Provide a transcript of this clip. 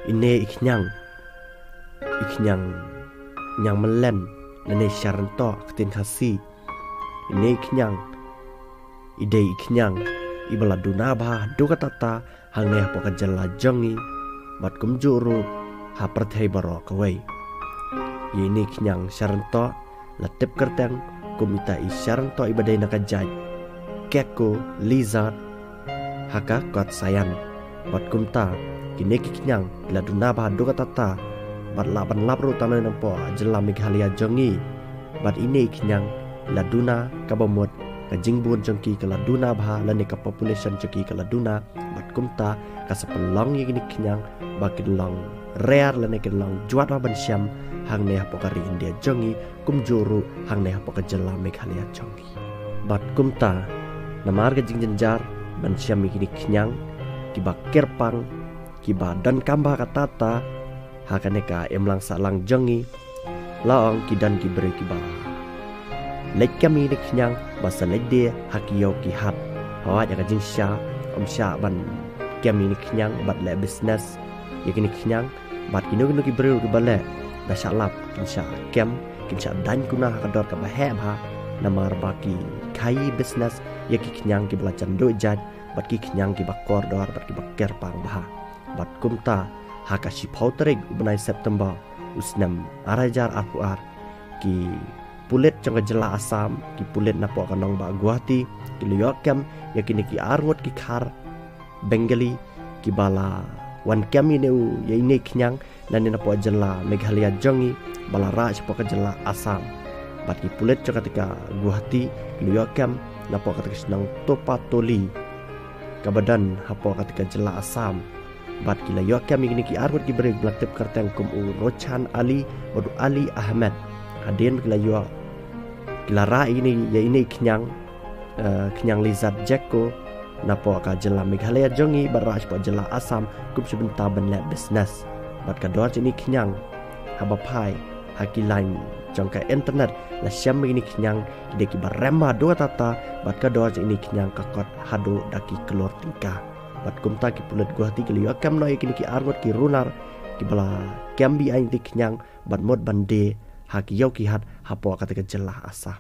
Ine iknyang nyang melen nane syaranto ketin khasi. Ine iknyang ide iknyang ibala dunabha dukatata hangne poka jalla jongi bat kumjuru ha perthai baro kawai. Ini iknyang syaranto latip kerteng kumita i syaranto ibadai nakajaj keko lizard haka kot sayan bat kumta kini iknyang la dunabha dukatata bat laban labru tanah nampo jela Meghalaya jongi bat ini iknyang laduna kabamut kajingbun jongki ke laduna bha lani ka population jongki ke laduna bat kumta ka sepelong yini iknyang bakin long rare lani ke long juat ban syam hang ne pokari India jongi kumjuru hang ne poka jela Meghalaya jongi bat kumta namar ka jingjenjar ban syam yini iknyang kiba kerpang kiba dan kamba katata hakaneka emlang salang jongi laong kidan kibre kiba lek kami ni knyang basa lek dia hakiyau ki hat awat ya kajing sya sya ban kami ni knyang bat le business ya kini knyang bat kinu ki bru ki bale da shalap kin sya kem kin sya dan kuna kador ka bahe ha namar baki kai business ya ki knyang ki belacan do jad bat ki knyang ki bakor dor bat ki baker pang bah bat kumta hakashi pauterik ubnai September usnam arajar akuar ki pulit jangka jela Asam ki pulit napo kanong ba Guwahati ki Luyokam yakini ki arngot ki khar Bengali ki bala wan kami neu ya ini knyang dan napo jela Meghalaya jongi bala raj poka jela Asam bat ki pulit jangka ketika Guwahati ki Luyokam napo ketika senang topa toli kabadan hapo ketika jela Asam bat kila Luyokam ini ki arngot ki beri belatip kerteng kum Rochan Ali Badu Ali Ahmed hadin kila yo kila ra ini ya ini knyang lizard jeko napo ka jela Meghalaya jongi baraj po jela Asam kum sebentar benle business bat ka dor ini knyang habapai hakilain jongka internet la syam ini knyang ide ki baremba dua tata bat ka dor ini knyang kakot hado daki kelor tingkah bat kumta ki pulet Guwahati ki Luyokam no kini ki arngot ki runar ki bala kambi ain ti knyang bat mod bande haki yau ki hat hapo ketika jelah Asam